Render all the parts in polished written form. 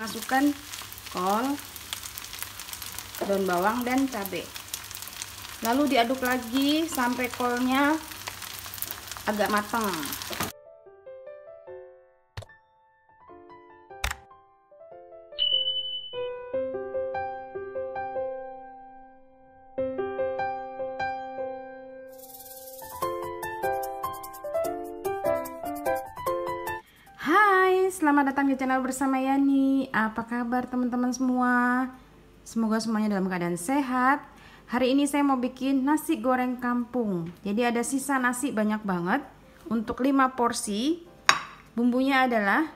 Masukkan kol, daun bawang dan cabai. Lalu diaduk lagi sampai kolnya agak matang. Hai, selamat datang di channel bersama Yani. Apa kabar teman-teman semua? Semoga semuanya dalam keadaan sehat. Hari ini saya mau bikin nasi goreng kampung. Jadi ada sisa nasi banyak banget untuk 5 porsi. Bumbunya adalah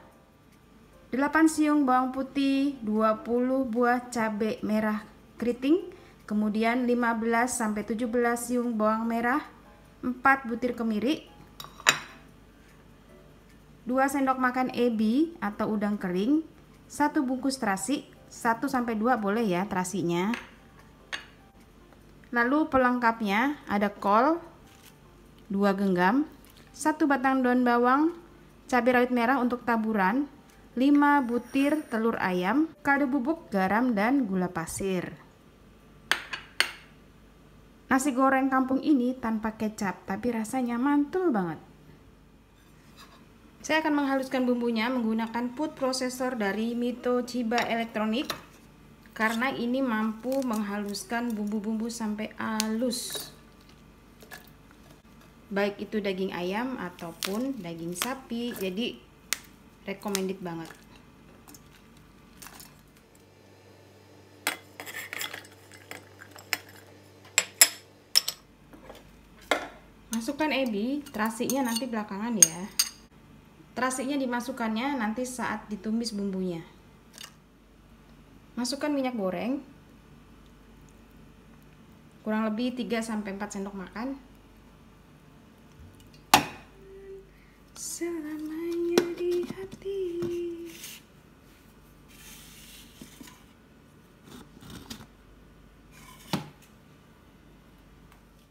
8 siung bawang putih, 20 buah cabai merah keriting, kemudian 15-17 siung bawang merah, 4 butir kemiri, 2 sendok makan ebi atau udang kering, 1 bungkus terasi, 1-2 boleh ya terasinya. Lalu pelengkapnya ada kol 2 genggam, 1 batang daun bawang, cabai rawit merah untuk taburan, 5 butir telur ayam, kaldu bubuk, garam dan gula pasir. Nasi goreng kampung ini tanpa kecap, tapi rasanya mantul banget. Saya akan menghaluskan bumbunya menggunakan food processor dari Mito Chiba Elektronik karena ini mampu menghaluskan bumbu-bumbu sampai halus. Baik itu daging ayam ataupun daging sapi, jadi recommended banget. Masukkan ebi, terasinya nanti belakangan ya. Terasinya dimasukkannya nanti saat ditumis bumbunya. Masukkan minyak goreng kurang lebih 3-4 sendok makan. Selamanya di hati.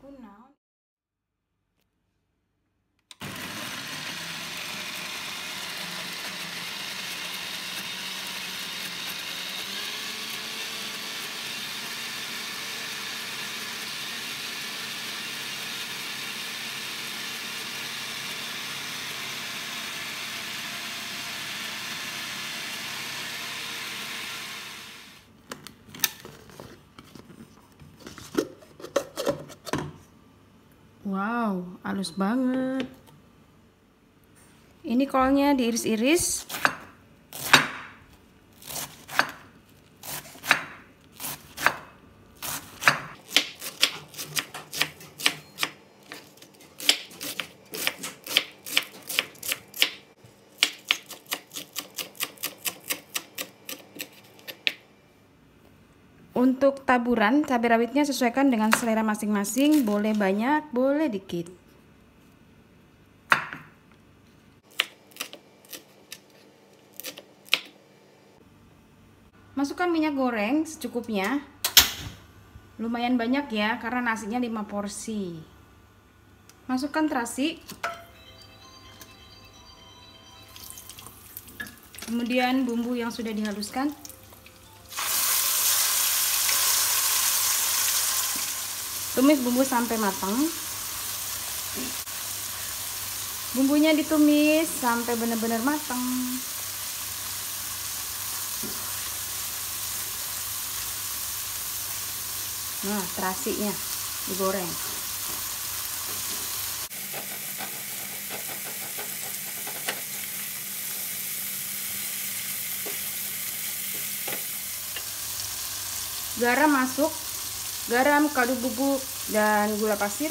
Kunaon. Wow, halus banget. Ini kolnya diiris-iris. Untuk taburan cabai rawitnya sesuaikan dengan selera masing-masing, boleh banyak, boleh dikit. Masukkan minyak goreng secukupnya. Lumayan banyak ya, karena nasinya 5 porsi. Masukkan terasi. Kemudian bumbu yang sudah dihaluskan. Tumis bumbu sampai matang. Bumbunya ditumis sampai benar-benar matang. Nah, terasinya digoreng. Garam masuk. Garam, kaldu bubuk, dan gula pasir.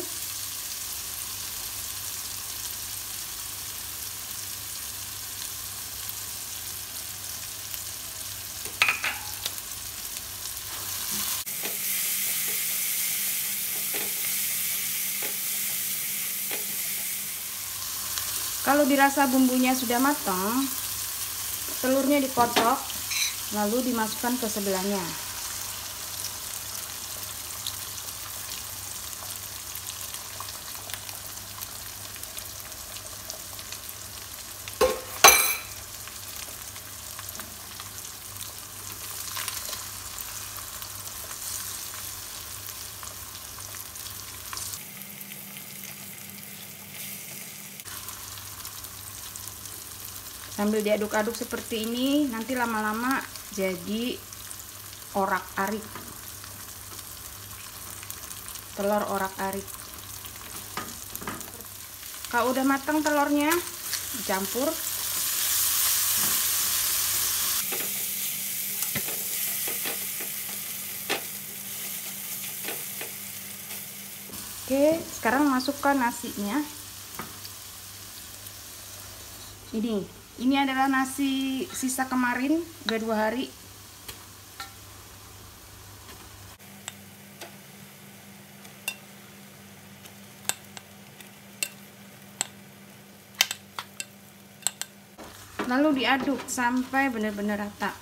Kalau dirasa bumbunya sudah matang, telurnya dikocok, lalu dimasukkan ke sebelahnya. Sambil diaduk-aduk seperti ini, nanti lama-lama jadi orak-arik, telur orak-arik. Kalau udah matang telurnya, dicampur. Oke, sekarang masukkan nasinya. Ini adalah nasi sisa kemarin, udah 2 hari. Lalu diaduk sampai benar-benar rata.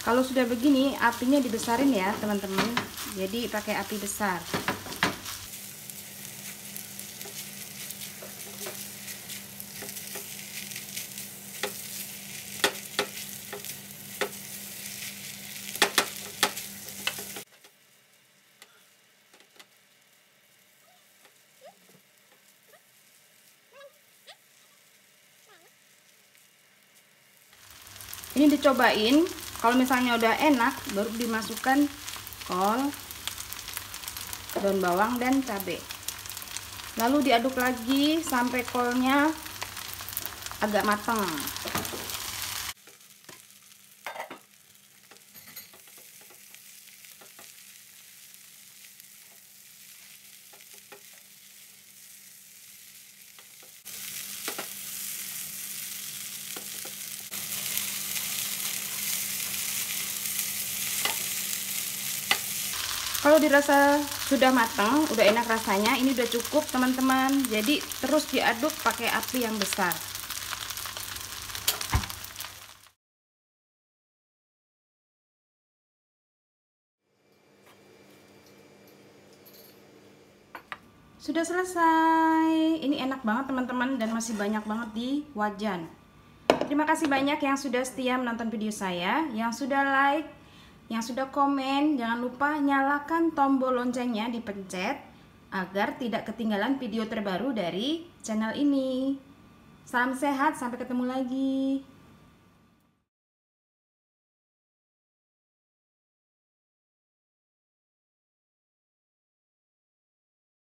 Kalau sudah begini, apinya dibesarin ya teman-teman. Jadi pakai api besar. Ini dicobain, kalau misalnya udah enak baru dimasukkan kol, daun bawang dan cabai. Lalu diaduk lagi sampai kolnya agak matang. Kalau dirasa sudah matang, udah enak rasanya, ini udah cukup teman-teman. Jadi terus diaduk pakai api yang besar. Sudah selesai. Ini enak banget teman-teman dan masih banyak banget di wajan. Terima kasih banyak yang sudah setia menonton video saya, yang sudah like, yang sudah komen. Jangan lupa nyalakan tombol loncengnya, dipencet agar tidak ketinggalan video terbaru dari channel ini. Salam sehat, sampai ketemu lagi.